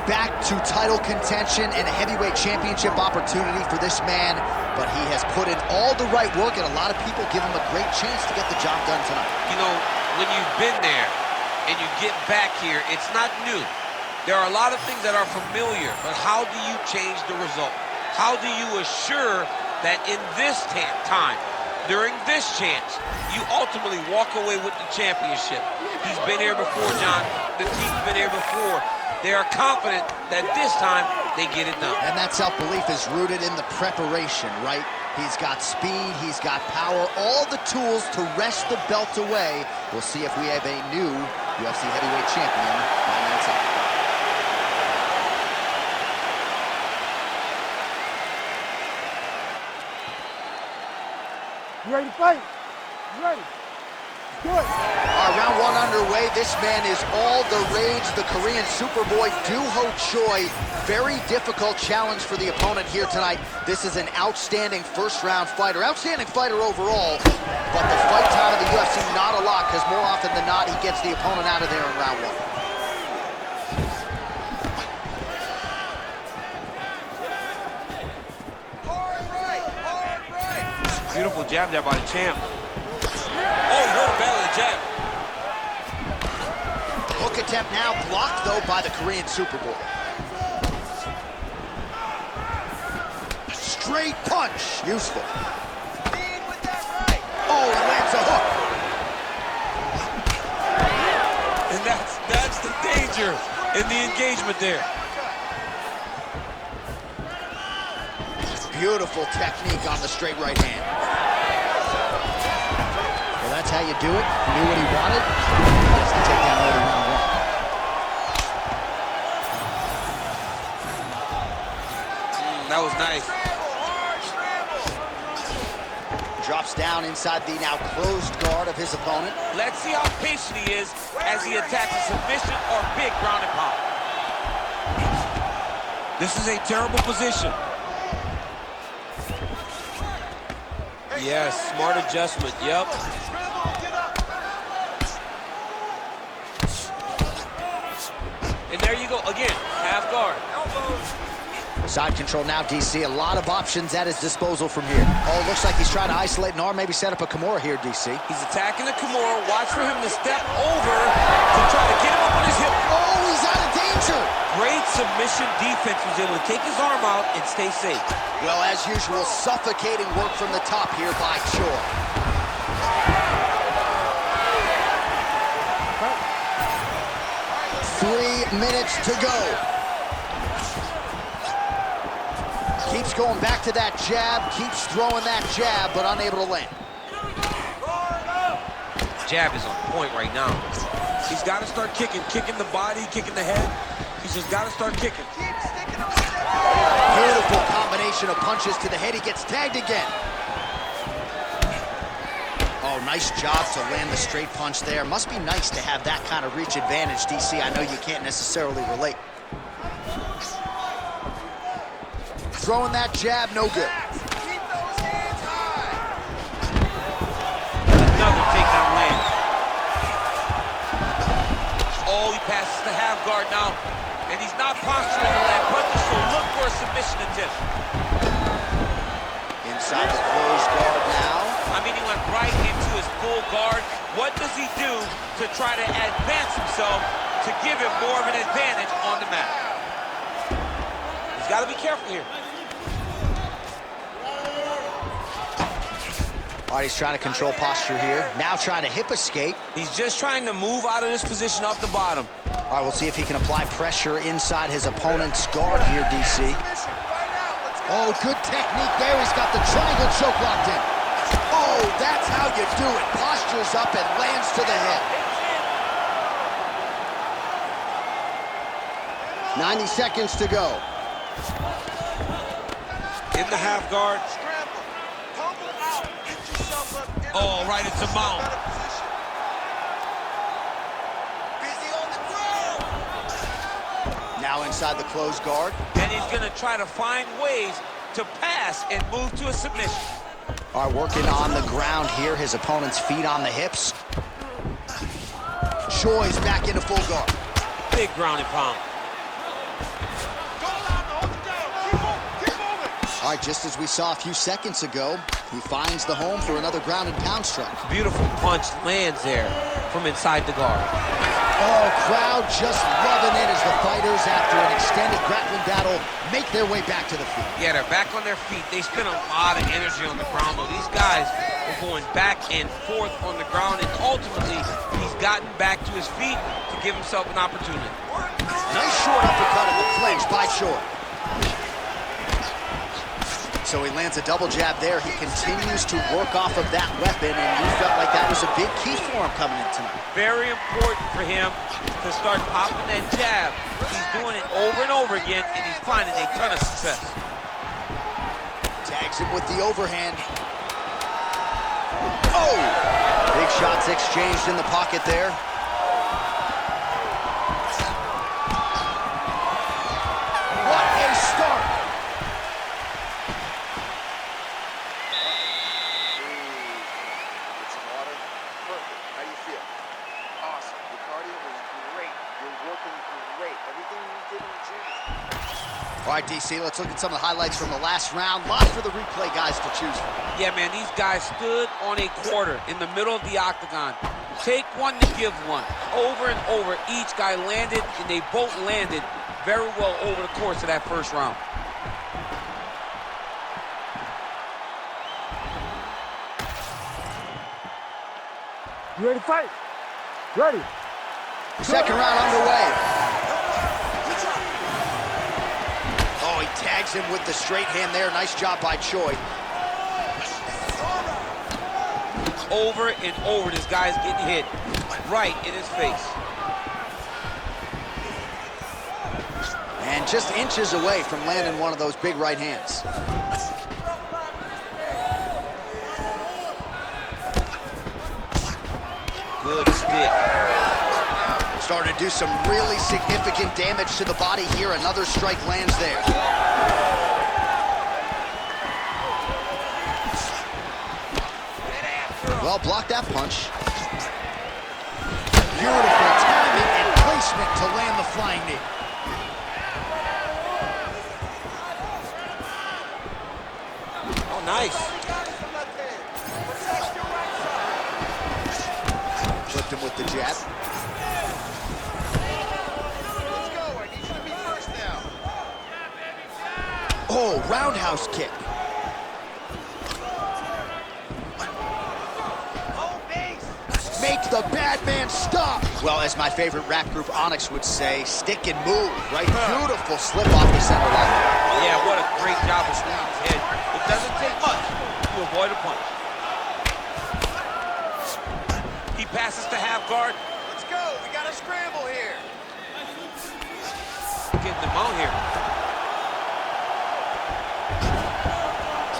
back to title contention and a heavyweight championship opportunity for this man, but he has put in all the right work, and a lot of people give him a great chance to get the job done tonight. You know, when you've been there and you get back here, it's not new. There are a lot of things that are familiar, but how do you change the result? How do you assure that in this time, during this chance, you ultimately walk away with the championship? He's been here before, John. The team's been here before. They are confident that this time they get it done. And that self-belief is rooted in the preparation, right? He's got speed, he's got power, all the tools to wrest the belt away. We'll see if we have a new UFC heavyweight champion 9 minutes out. You ready to fight? You ready? Good. Round one underway. This man is all the rage, the Korean Superboy, Doohochoi. Very difficult challenge for the opponent here tonight. This is an outstanding first-round fighter. Outstanding fighter overall, but the fight time of the UFC, not a lot, because more often than not, he gets the opponent out of there in round one. Beautiful jab there by the champ. Oh, he hurt bad with the jab. Hook attempt now, blocked though by the Korean Superboy. Straight punch, useful. Oh, he lands a hook. And that's the danger in the engagement there. Beautiful technique on the straight right hand. Well, that's how you do it. He knew what he wanted. That's the takedown early round one. That was nice. Drops down inside the now closed guard of his opponent. Let's see how patient he is as he attacks a submission or big ground and pound. This is a terrible position. Yes, smart adjustment, yep. And there you go, again, half guard. Side control now, DC. A lot of options at his disposal from here. Oh, looks like he's trying to isolate an arm, maybe set up a Kimura here, DC. He's attacking the Kimura. Watch for him to step over to try to get him up on his hip. Oh, he's out of danger. Great submission defense. He was able to take his arm out and stay safe. Well, as usual, suffocating work from the top here by Choi. 3 minutes to go. Keeps going back to that jab, keeps throwing that jab, but unable to land. Jab is on point right now. He's got to start kicking the body, kicking the head. He's just got to start kicking. Beautiful combination of punches to the head. He gets tagged again. Oh, nice job to land the straight punch there. Must be nice to have that kind of reach advantage, DC. I know you can't necessarily relate. Throwing that jab, no good. Another takedown land. Oh, he passes the half guard now. And he's not posturing to land punches, so look for a submission attempt. Inside the closed guard now. I mean, he went right into his full guard. What does he do to try to advance himself to give him more of an advantage on the mat? He's got to be careful here. All right, he's trying to control posture here. Now trying to hip escape. He's just trying to move out of this position off the bottom. All right, we'll see if he can apply pressure inside his opponent's guard here, DC. Oh, good technique there. He's got the triangle choke locked in. Oh, that's how you do it. Postures up and lands to the head. 90 seconds to go. In the half guard. Oh, right into mount. Now inside the closed guard. And he's going to try to find ways to pass and move to a submission. All right, working on the ground here. His opponent's feet on the hips. Choi's back into full guard. Big ground and pound. right, just as we saw a few seconds ago, he finds the home for another ground and pound strike. Beautiful punch lands there from inside the guard. Oh, crowd just loving it as the fighters, after an extended grappling battle, make their way back to the feet. Yeah, they're back on their feet. They spent a lot of energy on the ground, though. These guys were going back and forth on the ground, and ultimately, he's gotten back to his feet to give himself an opportunity. Nice short uppercut in the clinch by Choi. So he lands a double jab there. He continues to work off of that weapon, and we felt like that was a big key for him coming in tonight. Very important for him to start popping that jab. He's doing it over and over again, and he's finding a ton of success. Tags him with the overhand. Oh! Big shots exchanged in the pocket there. What a start! Get some water. Perfect. How do you feel? Awesome. Your cardio was great. You're working great. Everything you did in the gym is... All right, DC, let's look at some of the highlights from the last round. Lots for the replay guys to choose from. Yeah, man, these guys stood on a quarter in the middle of the octagon. Take one to give one. Over and over, each guy landed, and they both landed very well over the course of that first round. You ready to fight? Ready. Second round underway. Oh, he tags him with the straight hand there. Nice job by Choi. Over and over, this guy's getting hit right in his face. And just inches away from landing one of those big right hands. Good stick. Starting to do some really significant damage to the body here. Another strike lands there. Well, block that punch. Beautiful timing and placement to land the flying knee. Oh, nice. Flipped him with the jab. Let's go. I need you to be first now. Oh, roundhouse kick. Make the bad man stop. Well, as my favorite rap group Onyx would say, stick and move, right? Beautiful slip off the center line. Yeah, what a great job of swinging his head. It doesn't take much to avoid a punch. He passes to half guard. Let's go. We got a scramble here. Getting them out here.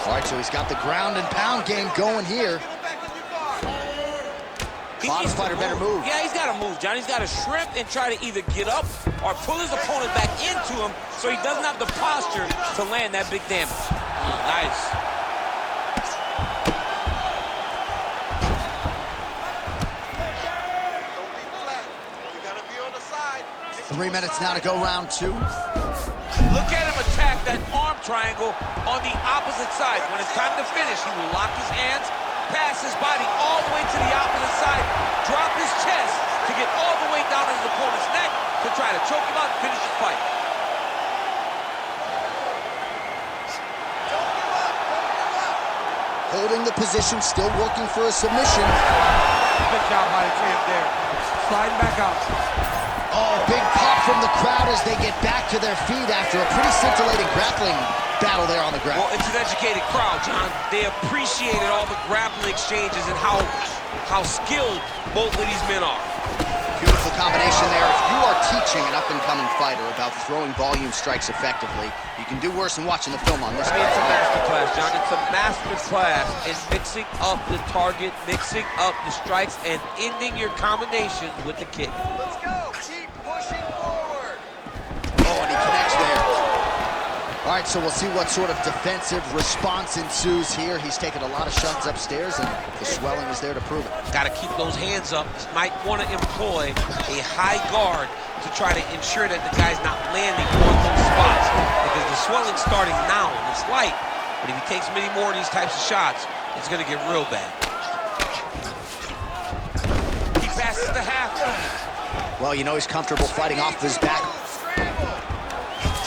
All right, so he's got the ground and pound game going here. Get him back in your guard. Bottom fighter better move. Yeah, he's got to move, John. He's got to shrimp and try to either get up or pull his opponent back into him so he doesn't have the posture to land that big damage. Nice. Don't be flat. You got to be on the side. 3 minutes now to go, round two. Look at him attack that arm triangle on the opposite side. When it's time to finish, he will lock his hands, pass his body all the way to the opposite side, drop his chest to get all the way down his opponent's neck to try to choke him out and finish the fight. Holding the position, still working for a submission. Good job by the champ there. Sliding back out. Oh, big pop from the crowd as they get back to their feet after a pretty scintillating grappling battle there on the ground. Well, it's an educated crowd, John. They appreciated all the grappling exchanges and how skilled both of these men are. Beautiful combination there. If you are teaching an up-and-coming fighter about throwing volume strikes effectively, you can do worse than watching the film on this. I mean, it's a masterclass, John. It's a masterclass in mixing up the target, mixing up the strikes, and ending your combination with the kick. Let's go. Keep pushing forward. Oh, and he connects there. All right, so we'll see what sort of defensive response ensues here. He's taken a lot of shots upstairs, and the swelling is there to prove it. Got to keep those hands up. Might want to employ a high guard to try to ensure that the guy's not landing on those spots, because the swelling's starting now, and it's light, But if he takes many more of these types of shots, it's going to get real bad. He passes the half. Well, you know he's comfortable fighting off his back.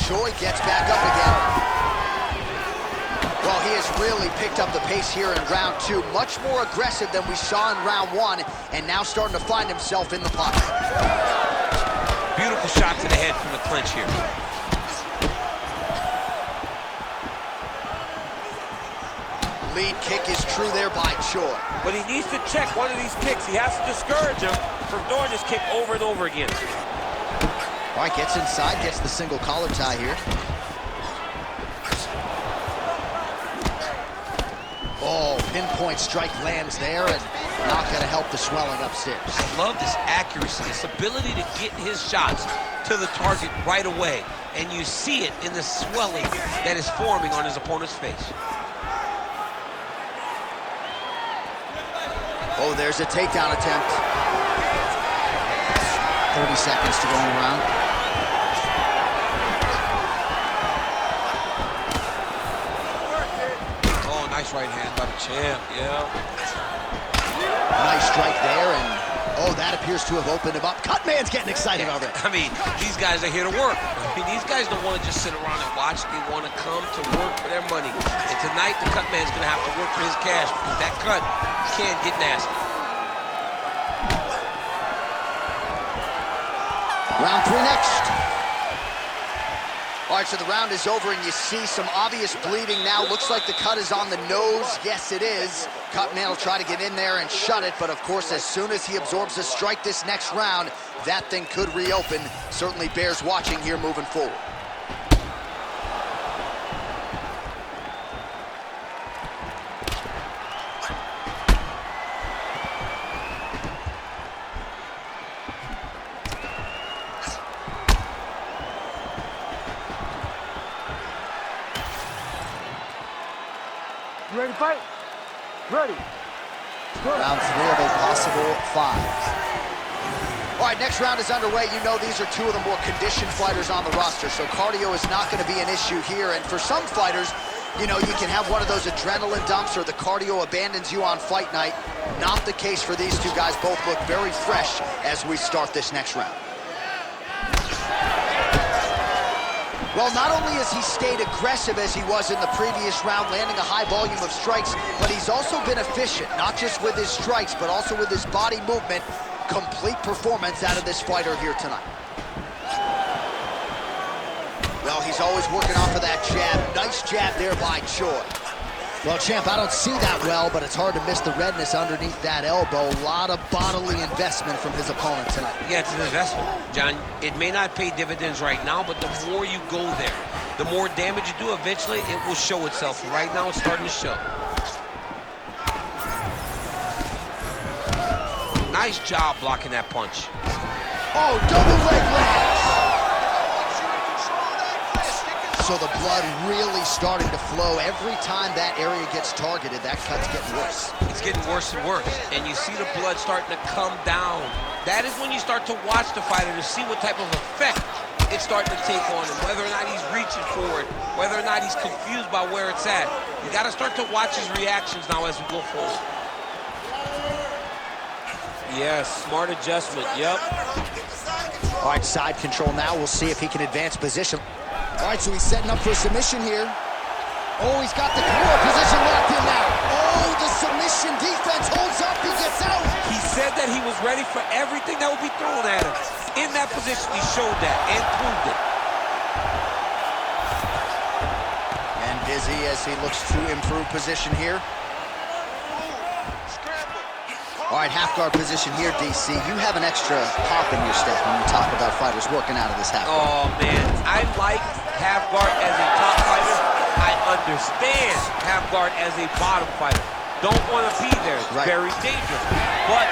Choi gets back up again. Well, he has really picked up the pace here in round 2. Much more aggressive than we saw in round 1, and now starting to find himself in the pocket. Beautiful shot to the head from the clinch here. Lead kick is true there by Choi. But he needs to check one of these kicks. He has to discourage him from doing this kick over and over again. All right, gets inside, gets the single collar tie here. Oh, pinpoint strike lands there, and not going to help the swelling upstairs. I love this accuracy, this ability to get his shots to the target right away. And you see it in the swelling that is forming on his opponent's face. Oh, there's a takedown attempt. 30 seconds to go in the round. Oh, nice right hand by the champ, yeah. Nice strike there, and oh, that appears to have opened him up. Cutman's getting excited already. I mean, these guys are here to work. I mean, these guys don't want to just sit around and watch. They want to come to work for their money. And tonight, the Cutman's going to have to work for his cash because that cut can get nasty. Round 3 next. All right, so the round is over, and you see some obvious bleeding now. Looks like the cut is on the nose. Yes, it is. Cutman will try to get in there and shut it, but of course, as soon as he absorbs a strike this next round, that thing could reopen. Certainly bears watching here moving forward. You ready to fight? Ready. Round 3 of a possible 5. All right, next round is underway. You know these are two of the more conditioned fighters on the roster, so cardio is not going to be an issue here. And for some fighters, you know, you can have one of those adrenaline dumps or the cardio abandons you on fight night. Not the case for these two guys. Both look very fresh as we start this next round. Well, not only has he stayed aggressive as he was in the previous round, landing a high volume of strikes, but he's also been efficient, not just with his strikes, but also with his body movement. Complete performance out of this fighter here tonight. Well, he's always working off of that jab. Nice jab there by Choi. Well, champ, I don't see that well, but it's hard to miss the redness underneath that elbow. A lot of bodily investment from his opponent tonight. Yeah, it's an investment, John. It may not pay dividends right now, but the more you go there, the more damage you do, eventually it will show itself. Right now, it's starting to show. Nice job blocking that punch. Oh, double leg lands. So the blood really starting to flow. Every time that area gets targeted, that cut's getting worse. It's getting worse and worse. And you see the blood starting to come down. That is when you start to watch the fighter to see what type of effect it's starting to take on him, whether or not he's reaching for it, whether or not he's confused by where it's at. You got to start to watch his reactions now as we go forward. Yes, smart adjustment, yep. All right, side control now. We'll see if he can advance position. All right, so he's setting up for a submission here. Oh, he's got the core position locked in now. Oh, the submission defense holds up. He gets out. He said that he was ready for everything that would be thrown at him. In that position, he showed that and proved it. And busy as he looks to improve position here. All right, half guard position here, DC. You have an extra pop in your step when you talk about fighters working out of this half guard. Oh, man. I like half guard as a top fighter. I understand half guard as a bottom fighter. Don't want to be there. It's very dangerous. But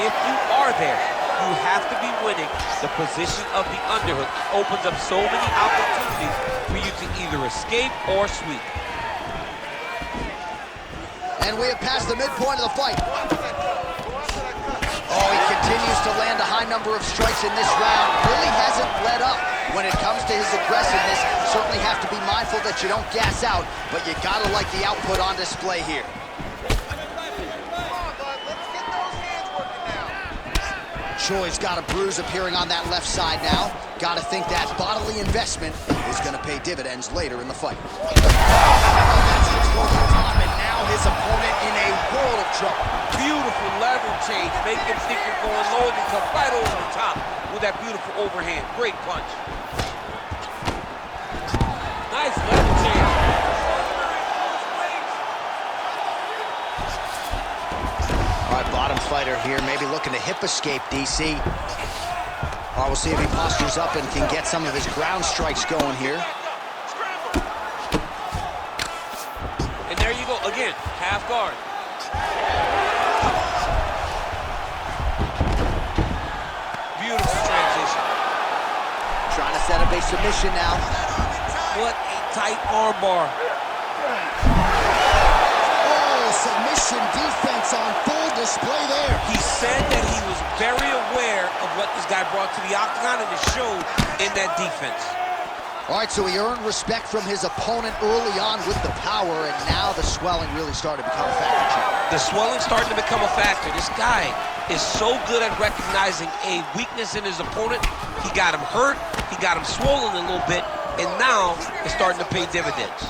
if you are there, you have to be winning. The position of the underhook opens up so many opportunities for you to either escape or sweep. And we have passed the midpoint of the fight. Oh, he continues to land a high number of strikes in this round. Really hasn't let up when it comes to his aggressiveness. certainly have to be mindful that you don't gas out, but you gotta like the output on display here. Choi's got a bruise appearing on that left side now. Gotta think that bodily investment is gonna pay dividends later in the fight. That's a total top, and now his opponent in a world of trouble. Beautiful level change. Make him think you're going low and come right over the top with that beautiful overhand. Great punch. Nice level change. All right, bottom fighter here, maybe looking to hip escape, DC. All right, we'll see if he postures up and can get some of his ground strikes going here. And there you go, again, half guard. Beautiful transition. Trying to set up a submission now. What a tight arm bar. Oh, submission defense on full display there. He said that he was very aware of what this guy brought to the octagon, and it showed in that defense. All right, so he earned respect from his opponent early on with the power, and now the swelling really started to become a factor. The swelling's starting to become a factor. This guy is so good at recognizing a weakness in his opponent. He got him hurt, he got him swollen a little bit, and now it's starting to pay dividends.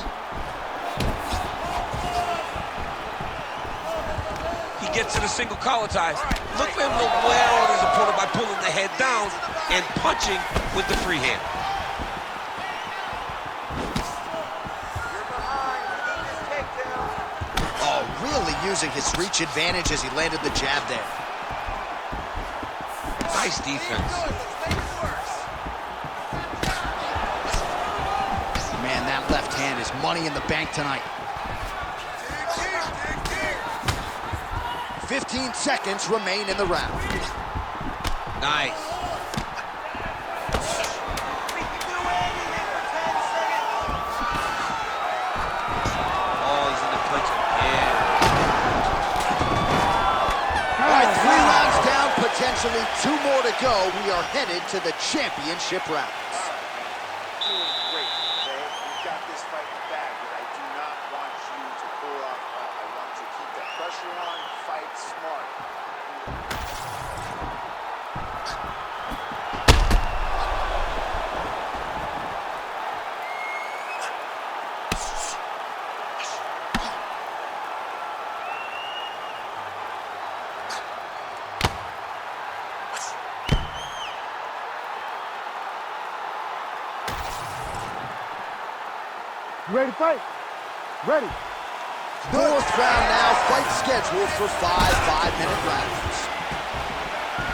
He gets to the single collar tie. Look for him to wear on his opponent by pulling the head down and punching with the free hand. Oh, really using his reach advantage as he landed the jab there. Nice defense. Man, that left hand is money in the bank tonight. 15 seconds remain in the round. Nice. Oh, he's in the clinch again. All right, 3 rounds down, potentially 2 more to go. We are headed to the championship rounds. Doing great, okay? You've got this fight in the bag, but I do not want you to pull off. I want you to keep the pressure on, fight smart. You ready to fight? Ready. 4th round now, fight scheduled for 5 5-minute rounds.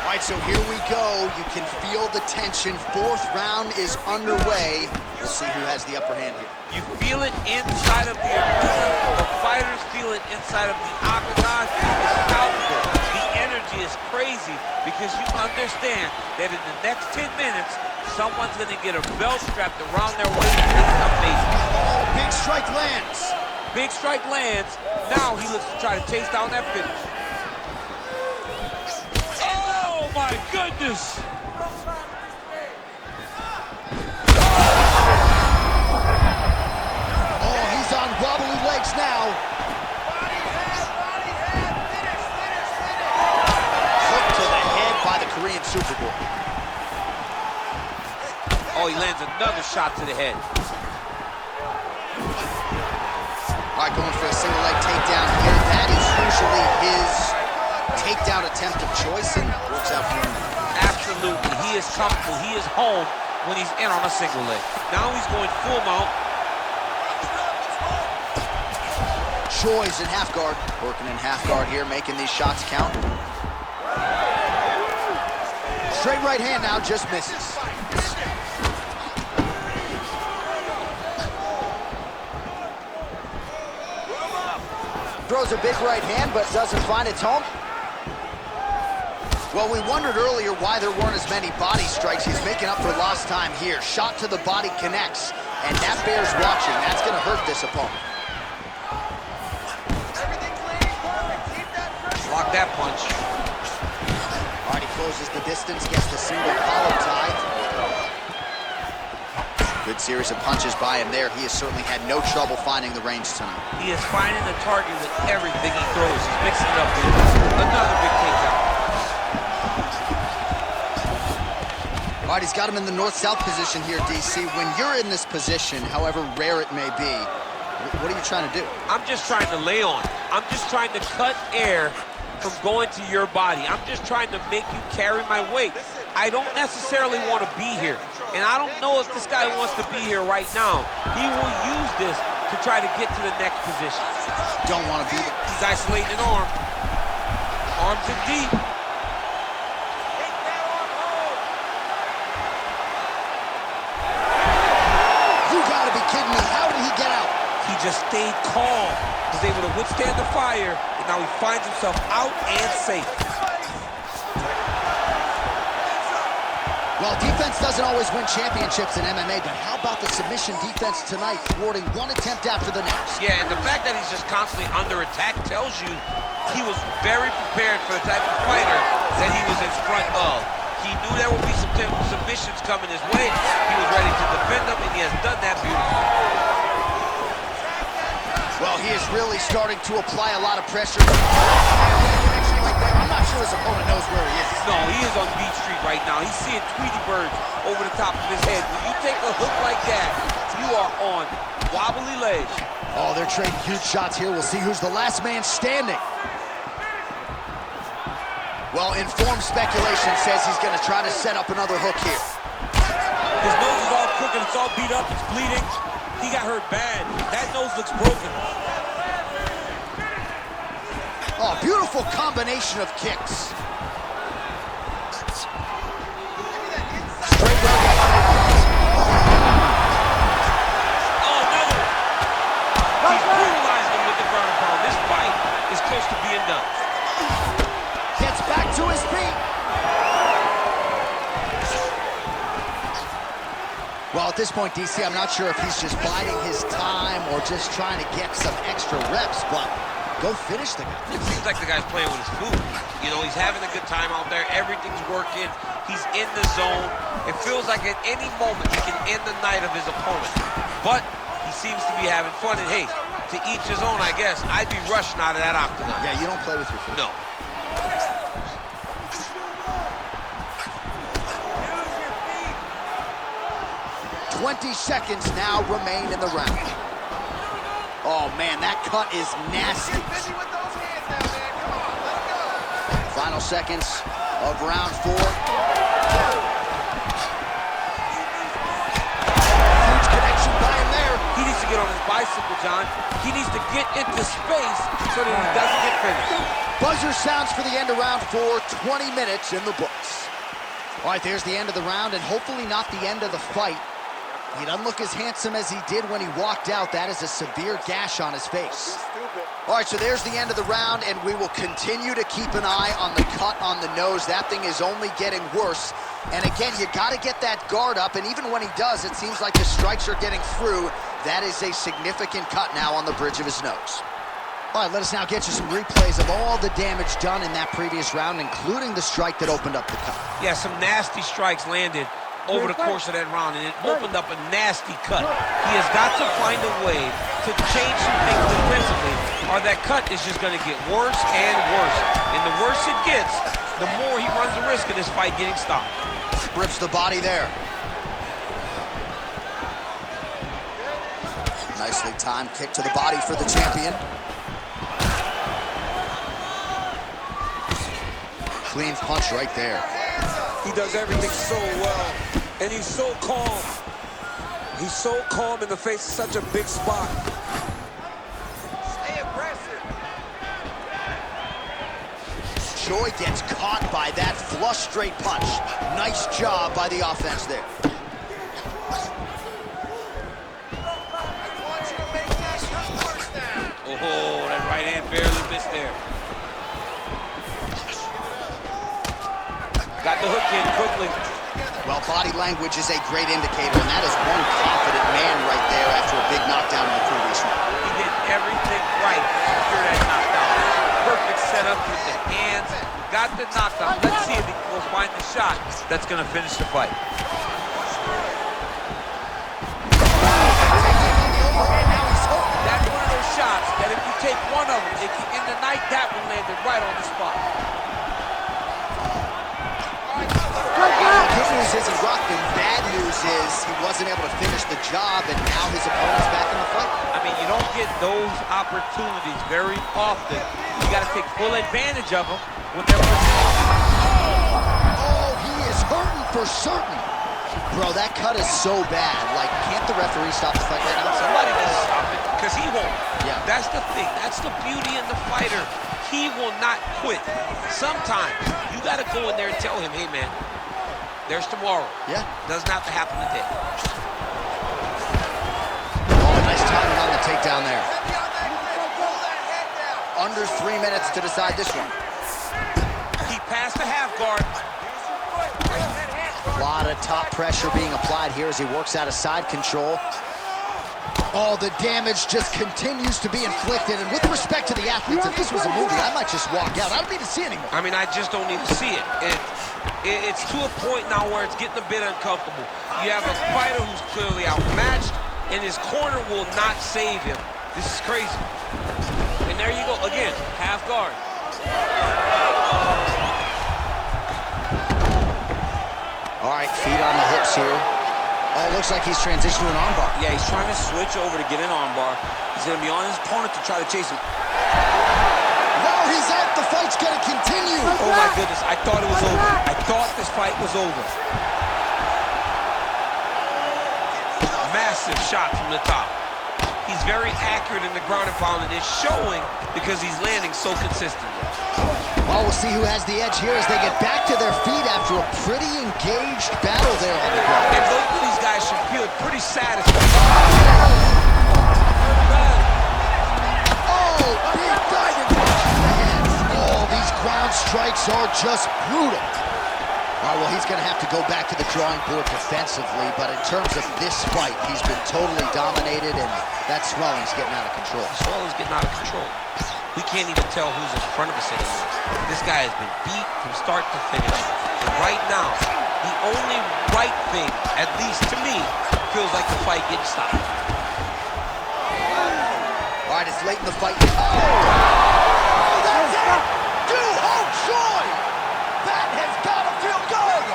All right, so here we go. You can feel the tension. 4th round is underway. We'll see who has the upper hand here. You feel it inside of the arena. The fighters feel it inside of the octagon. It's palpable. The energy is crazy because you understand that in the next 10 minutes, someone's going to get a belt strapped around their waist. It's amazing. Oh, big strike lands. Big strike lands. Now he looks to try to chase down that finish. Oh, my goodness. Oh, he's on wobbly legs now. Hook to the head by the Korean Superboy. Oh, he lands another shot to the head. All right, going for a single leg takedown here. That is usually his takedown attempt of choice, and works out for him. Absolutely. He is comfortable. He is home when he's in on a single leg. Now he's going full mount. Choi's in half guard. Working in half guard here, making these shots count. Straight right hand now, just misses. Throws a big right hand, but doesn't find its home. Well, we wondered earlier why there weren't as many body strikes. He's making up for lost time here. Shot to the body connects, and that bears watching. That's going to hurt this opponent. Block that punch. All right, he closes the distance, gets the single collar tie. Good Good series of punches by him there. He has certainly had no trouble finding the range tonight. He is finding the target with everything he throws. He's mixing it up with another big takedown. All right, he's got him in the north-south position here, DC. When you're in this position, however rare it may be, what are you trying to do? I'm just trying to lay on. I'm just trying to cut air from going to your body. I'm just trying to make you carry my weight. I don't necessarily want to be here. And I don't know if this guy wants to be here right now. He will use this to try to get to the next position. Don't want to be there. He's isolating an arm. Arms in deep. You gotta be kidding me. How did he get out? He just stayed calm. Was able to withstand the fire, and now he finds himself out and safe. Well, defense doesn't always win championships in MMA, but how about the submission defense tonight, thwarting one attempt after the next? Yeah, and the fact that he's just constantly under attack tells you he was very prepared for the type of fighter that he was in front of. He knew there would be some submissions coming his way. He was ready to defend them, and he has done that beautifully. Well, he is really starting to apply a lot of pressure. I'm not sure his opponent knows where he is. No, he is on Beach Street right now. He's seeing Tweety birds over the top of his head. When you take a hook like that, you are on wobbly legs. Oh, they're trading huge shots here. We'll see who's the last man standing. Well, informed speculation says he's going to try to set up another hook here. His nose is all crooked. It's all beat up. It's bleeding. He got hurt bad. That nose looks broken. Oh, beautiful combination of kicks. Straight right. Oh, another. He's brutalizing him with the ground and pound. This fight is close to being done. Gets back to his feet. Well, at this point, DC, I'm not sure if he's just biding his time or just trying to get some extra reps, but go finish the guy. It seems like the guy's playing with his food. You know, he's having a good time out there. Everything's working. He's in the zone. It feels like at any moment he can end the night of his opponent. But he seems to be having fun. And hey, to each his own, I guess. I'd be rushing out of that octagon. Yeah, you don't play with your food. No. 20 seconds now remain in the round. Oh, man, that cut is nasty. Final seconds of round 4. Huge connection by him there. He needs to get on his bicycle, John. He needs to get into space so that he doesn't get finished. Buzzer sounds for the end of round 4, 20 minutes in the books. All right, there's the end of the round, and hopefully not the end of the fight. He doesn't look as handsome as he did when he walked out. That is a severe gash on his face. All right, so there's the end of the round, and we will continue to keep an eye on the cut on the nose. That thing is only getting worse. And again, you got to get that guard up, and even when he does, it seems like the strikes are getting through. That is a significant cut now on the bridge of his nose. All right, let us now get you some replays of all the damage done in that previous round, including the strike that opened up the cut. Yeah, some nasty strikes landed over the course of that round, and it opened up a nasty cut. He has got to find a way to change some things defensively, or that cut is just going to get worse and worse. And the worse it gets, the more he runs the risk of this fight getting stopped. Rips the body there. Nicely timed kick to the body for the champion. Clean punch right there. He does everything so well, and he's so calm. He's so calm in the face of such a big spot. Stay aggressive. Choi gets caught by that flush straight punch. Nice job by the offense there. Oh, that right hand barely missed there. Got the hook in quickly. Well, body language is a great indicator, and that is one confident man right there after a big knockdown in the previous round. He did everything right to secure that knockdown. Perfect setup with the hands. Got the knockdown. Let's see if he can go find the shot that's going to finish the fight. take one of them. In the night, that one landed right on the spot. Good news is he rocked him. Bad news is he wasn't able to finish the job, and now his opponent's back in the fight. I mean, you don't get those opportunities very often. You got to take full advantage of them when they're Oh, he is hurting for certain. Bro, that cut is so bad. Like, can't the referee stop the fight right now? Somebody can stop it, because he won't. Yeah. That's the thing. That's the beauty in the fighter. He will not quit. Sometimes you got to go in there and tell him, hey, man, there's tomorrow. Yeah. Doesn't have to happen today. Oh, nice timing on the takedown there. Under 3 minutes to decide this one. He passed the half guard. A lot of top pressure being applied here as he works out of side control. Oh, the damage just continues to be inflicted. And with respect to the athletes, if this was a movie, I might just walk out. I don't need to see anymore. I mean, I just don't need to see it. It's to a point now where it's getting a bit uncomfortable. You have a fighter who's clearly outmatched, and his corner will not save him. This is crazy. And there you go, again, half guard. All right, feet on the hips here. Oh, it looks like he's transitioning to an armbar. Yeah, he's trying to switch over to get an armbar. He's going to be on his opponent to try to chase him. No, he's out. The fight's going to continue. Oh, my goodness. I thought it was over. I thought this fight was over. Massive shot from the top. He's very accurate in the ground and pound, and it's showing because he's landing so consistently. Well, we'll see who has the edge here as they get back to their feet after a pretty engaged battle there on the ground. And both of these guys should feel pretty satisfied. Oh, big diving punch. Oh, these ground strikes are just brutal. All right, well, he's going to have to go back to the drawing board defensively, but in terms of this fight, he's been totally dominated, and that swelling's getting out of control. Swelling's getting out of control. We can't even tell who's in front of us anymore. This guy has been beat from start to finish. And right now, the only right thing, at least to me, feels like the fight getting stopped. All right, it's late in the fight. Oh, that's it! Doohochoi! That has got to feel good!